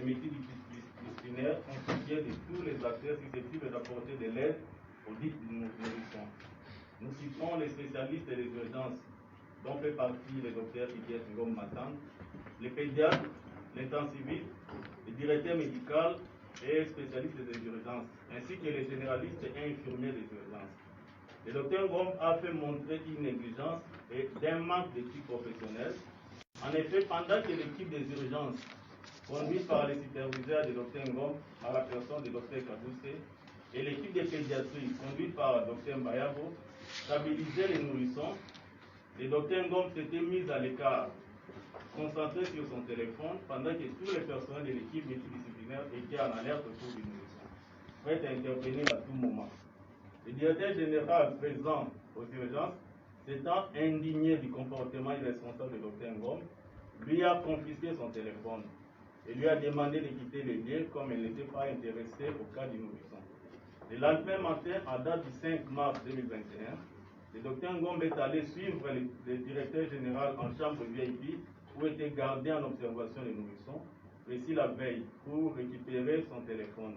comité disciplinaire constitué de tous les acteurs susceptibles d'apporter de l'aide aux dites nourrissons. Nous citons les spécialistes des urgences, dont fait partie le docteur Didier Ngom Matan, les pédiatres, l'intensiviste, le directeur médical et spécialistes des urgences, ainsi que les généralistes et infirmiers des urgences. Le docteur Ngom a fait montrer une négligence et d'un manque d'éthique professionnelle. En effet, pendant que l'équipe des urgences, conduite par les superviseurs du docteur Ngom, à la personne du docteur Kabousse, et l'équipe de pédiatrie, conduite par le docteur Mbayabo, stabilisait les nourrissons, le docteur Ngom s'était mis à l'écart, concentré sur son téléphone, pendant que tous les personnels de l'équipe multidisciplinaire étaient en alerte autour du nourrisson, prêts à intervenir à tout moment. Le directeur général présent aux urgences, s'étant indigné du comportement irresponsable du docteur Ngom, lui a confisqué son téléphone et lui a demandé de quitter les lieux comme elle n'était pas intéressée au cas du nourrisson. Le lendemain matin, à date du 5 mars 2021, le docteur Ngom est allé suivre le directeur général en chambre VIP où était gardé en observation les nourrissons, précis la veille, pour récupérer son téléphone.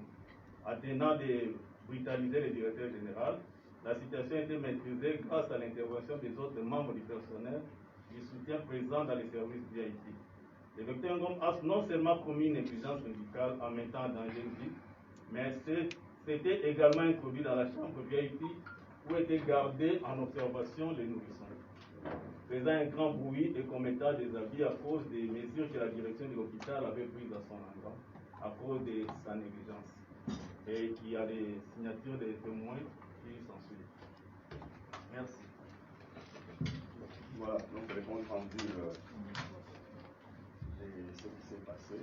Attenant de brutaliser le directeur général, la situation a été maîtrisée grâce à l'intervention des autres membres du personnel du soutien présent dans les services VIP. Le docteur Ngom a non seulement commis une négligence médicale en mettant en danger une vie, mais s'était également introduit dans la chambre VIP où étaient gardés en observation les nourrissons, faisant un grand bruit et commettant des abus à cause des mesures que la direction de l'hôpital avait prises à son endroit, à cause de sa négligence. Et qu'il y a des signatures des témoins qui s'ensuivent. Merci. Voilà, donc les comptes rendus et ce qui s'est passé.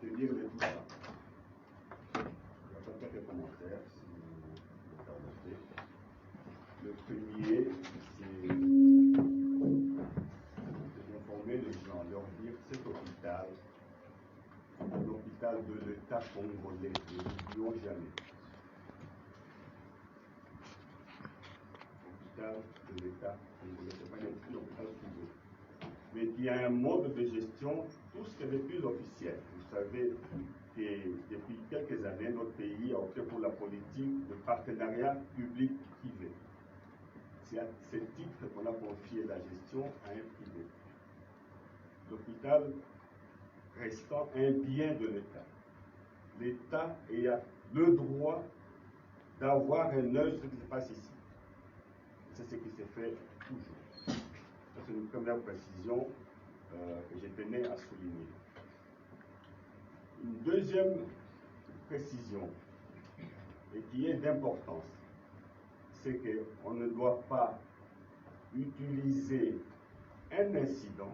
Je vais dire tout ça. Je vais faire quelques commentaires si vous me permettez. Le premier, c'est d'informer les gens, leur dire cet hôpital, l'hôpital de l'État congolais, ne l'oublions jamais. L'hôpital de l'État congolais, ce n'est pas un hôpital privé, mais qui a un mode de gestion tout ce qui est plus officiel. Vous savez que depuis quelques années, notre pays a opté pour la politique de partenariat public-privé. C'est à ce titre qu'on a confié la gestion à un privé. L'hôpital restant un bien de l'État. L'État a le droit d'avoir un œil sur ce qui se passe ici. C'est ce qui s'est fait toujours. C'est une première précision que je tenais à souligner. Une deuxième précision, et qui est d'importance, c'est qu'on ne doit pas utiliser un incident,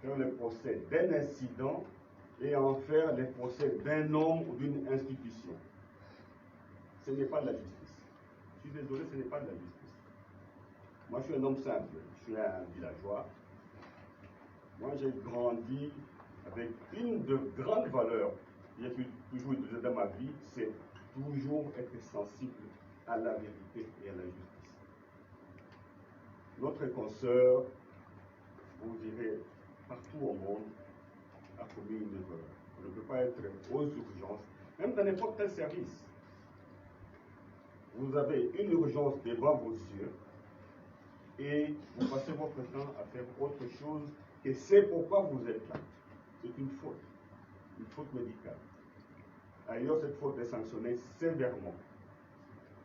faire le procès d'un incident et en faire le procès d'un homme ou d'une institution. Ce n'est pas de la justice. Je suis désolé, ce n'est pas de la justice. Moi, je suis un homme simple, je suis un villageois. Moi, j'ai grandi avec une de grandes valeurs que j'ai toujours utilisées dans ma vie, c'est toujours être sensible à la vérité et à la justice. Notre consoeur, vous direz, partout au monde, a commis une erreur. On ne peut pas être aux urgences, même dans n'importe quel service. Vous avez une urgence devant vos yeux et vous passez votre temps à faire autre chose que c'est pourquoi vous êtes là. C'est une faute médicale. Ailleurs, cette faute est sanctionnée sévèrement.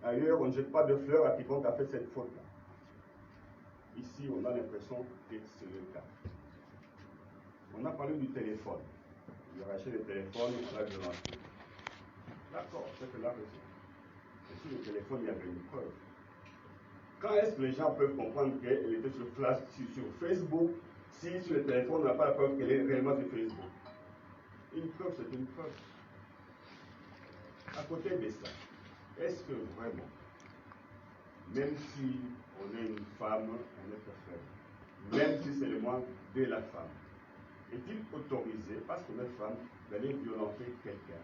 Ailleurs, on ne jette pas de fleurs à quiconque a fait cette faute-là. Ici, on a l'impression que c'est le cas. On a parlé du téléphone. Il a racheté le téléphone, on l'a violenté. D'accord, c'est que la raison. Mais sur le téléphone, il y avait une preuve. Quand est-ce que les gens peuvent comprendre qu'elle était sur Facebook si sur le téléphone, on n'a pas la preuve qu'elle est réellement sur Facebook? Une preuve, c'est une preuve. À côté de ça, est-ce que vraiment, même si on est une femme, un être faible, même si c'est le manque de la femme, est-il autorisé, parce qu'on est femme, d'aller violenter quelqu'un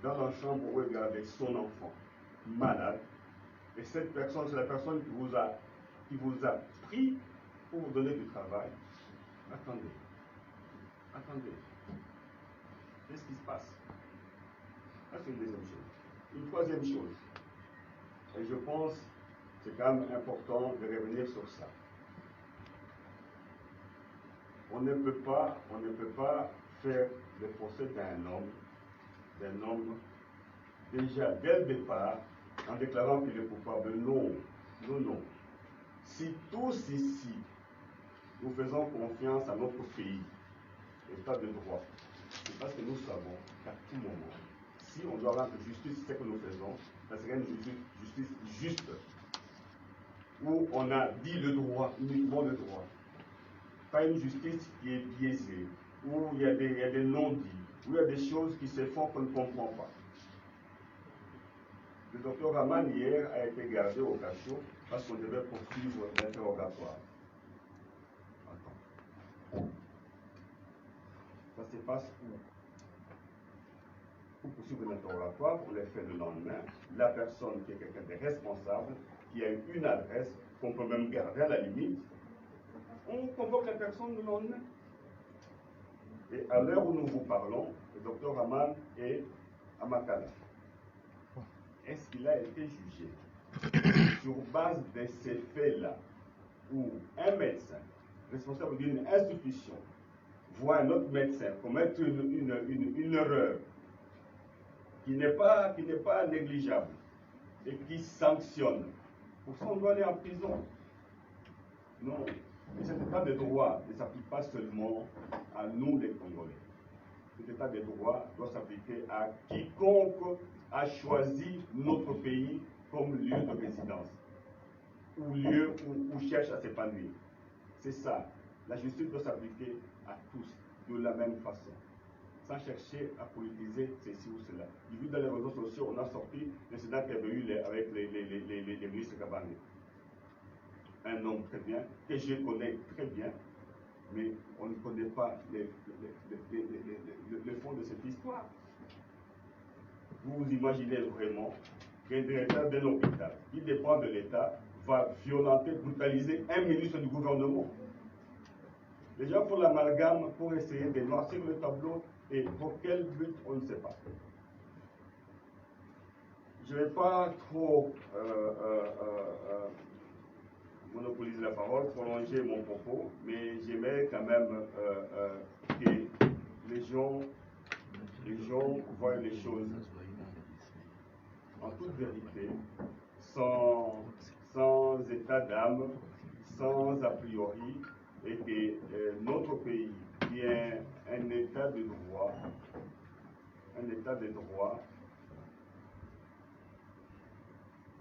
dans la chambre où il y avait son enfant malade, et cette personne, c'est la personne qui vous a pris pour vous donner du travail, Attendez. Attendez. Qu'est-ce qui se passe? Ça, c'est une deuxième chose. Une troisième chose, et je pense que c'est quand même important de revenir sur ça. On ne peut pas faire le procès d'un homme, déjà dès le départ, en déclarant qu'il est coupable. Non, non, non. Si tous ici, nous faisons confiance à notre pays, l'état de droit, c'est parce que nous savons qu'à tout moment, si on doit rendre justice, c'est ce que nous faisons, ça serait une justice juste, où on a dit le droit, uniquement le droit. Pas une justice qui est biaisée, où il y a des non-dits, où il y a des choses qui se font qu'on ne comprend pas. Le docteur Raman, hier, a été gardé au cachot parce qu'on devait poursuivre l'interrogatoire. Attends. Ça se passe où? Pour poursuivre l'interrogatoire, on les fait le lendemain. La personne qui est quelqu'un de responsable, qui a une adresse, qu'on peut même garder à la limite, on convoque la personne le lendemain. Et à l'heure où nous vous parlons, le docteur Raman est à Makala. Est-ce qu'il a été jugé sur base de ces faits-là, où un médecin responsable d'une institution voit un autre médecin commettre une erreur qui n'est pas négligeable et qui sanctionne? Pour ça, on doit aller en prison. Non. Et cet état de droit ne s'applique pas seulement à nous les Congolais. Cet état de droit doit s'appliquer à quiconque a choisi notre pays comme lieu de résidence ou lieu où cherche à s'épanouir. C'est ça. La justice doit s'appliquer à tous de la même façon, sans chercher à politiser ceci ou cela. J'ai vu dans les réseaux sociaux, on a sorti l'incident qu'il y avait eu avec les ministres Kabane. Un homme très bien, que je connais très bien, mais on ne connaît pas le fond de cette histoire. Vous vous imaginez vraiment qu'un directeur d'un hôpital qui dépend de l'État va violenter, brutaliser un ministre du gouvernement? Les gens font l'amalgame pour essayer de noircir le tableau, et pour quel but, on ne sait pas. Je ne vais pas trop monopoliser la parole, prolonger mon propos, mais j'aimerais quand même que les gens voient les choses en toute vérité, sans état d'âme, sans a priori, et que notre pays, qui est un état de droit,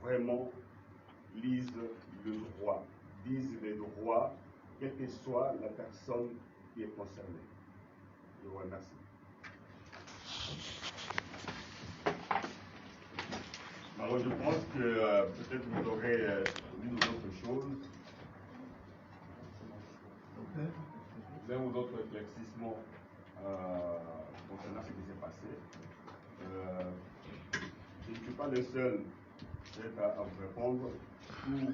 vraiment lise le droit, dise les droits, quelle que soit la personne qui est concernée. Je vous remercie. Alors je pense que peut-être vous aurez l'une ou l'autre chose, l'un ou l'autre éclaircissement concernant ce qui s'est passé. Je ne suis pas le seul à vous répondre. Tout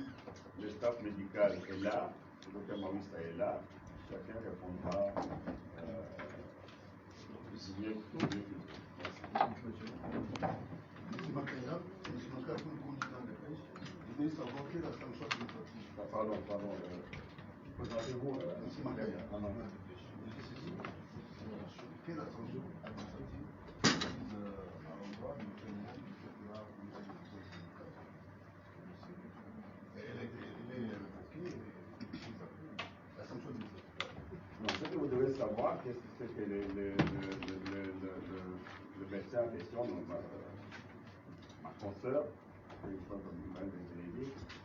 le staff médical est là, le docteur Mawissa est là, chacun répondra du mieux qu'il peut. Pardon, présentez-vous. Quelle attention administrative à l'endroit du président du fédéral elle est évoquée, la sanction administrative. Non, ce que vous devez savoir, c'est que le médecin en question, ma consoeur,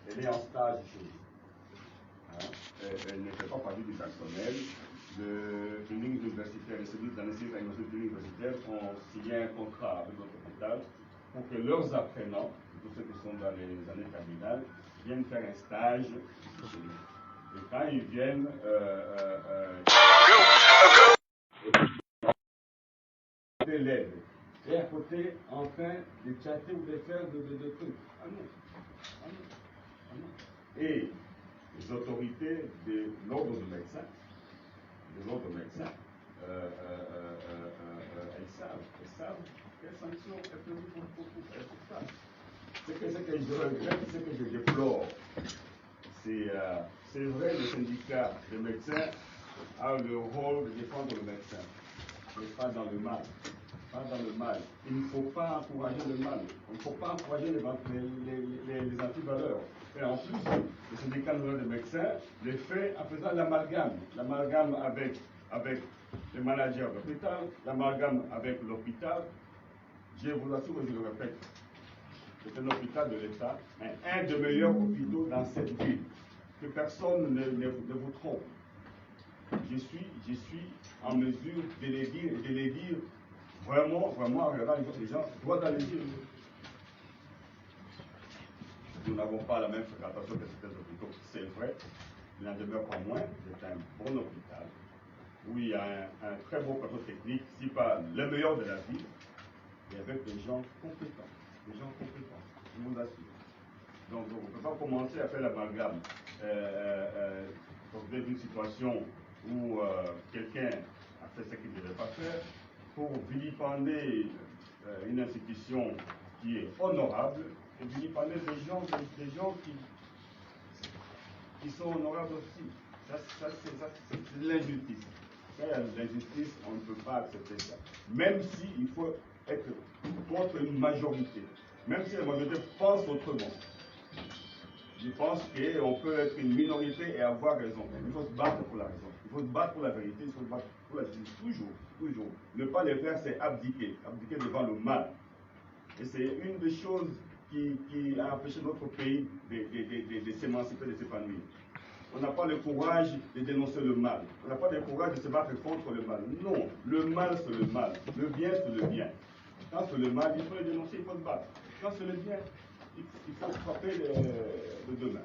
elle est en stage chez nous. Hein? Elle ne fait pas partie du personnel. Les cliniques universitaires, les services d'anesthésie universitaires ont signé un contrat avec notre hôpital pour que leurs apprenants, tous ceux qui sont dans les années terminales, viennent faire un stage chez nous. Et quand ils viennent, de l'aide. Et à côté, en train de chatter ou de faire de trucs. Ah non. Ah non. Ah non. Et les autorités de l'ordre de médecins les autres médecins, elles savent quelles sanctions elles peuvent pour ça. Ce que je regrette, ce que je déplore, c'est vrai, le syndicat des médecins a le rôle de défendre le médecin, mais pas dans le mal. Pas dans le mal. Il ne faut pas encourager le mal. Il ne faut pas encourager les antivaleurs. Et en plus, le syndicat national des médecins les fait en faisant l'amalgame. L'amalgame avec les managers de l'hôpital, l'amalgame avec l'hôpital. Je vous assure, je le répète, c'est un hôpital de l'État, mais un des meilleurs hôpitaux dans cette ville. Que personne ne vous trompe. Je suis en mesure de les dire vraiment en regardant les gens droit dans les yeux. Nous n'avons pas la même fréquentation que certains hôpitaux, c'est vrai. Il n'en demeure pas moins, c'est un bon hôpital où il y a un très bon plateau technique, si pas le meilleur de la ville, et avec des gens compétents. Des gens compétents, je vous assure. Donc on ne peut pas commencer à faire l'amalgame. Dans une situation où quelqu'un a fait ce qu'il ne devait pas faire, pour vilipender une institution qui est honorable, et vilipender des gens qui sont honorables aussi. Ça c'est de l'injustice. L'injustice, on ne peut pas accepter ça. Même s'il faut être contre une majorité, même si la majorité pense autrement. Je pense qu'on peut être une minorité et avoir raison. Il faut se battre pour la raison. Il faut se battre pour la vérité. Il faut se battre pour la justice. Toujours. Ne pas le faire, c'est abdiquer. Abdiquer devant le mal. Et c'est une des choses qui a empêché notre pays de s'émanciper, de s'épanouir. On n'a pas le courage de dénoncer le mal. On n'a pas le courage de se battre contre le mal. Non, le mal, c'est le mal. Le bien, c'est le bien. Quand c'est le mal, il faut le dénoncer, il faut se battre. Quand c'est le bien, il faut frapper de deux mains.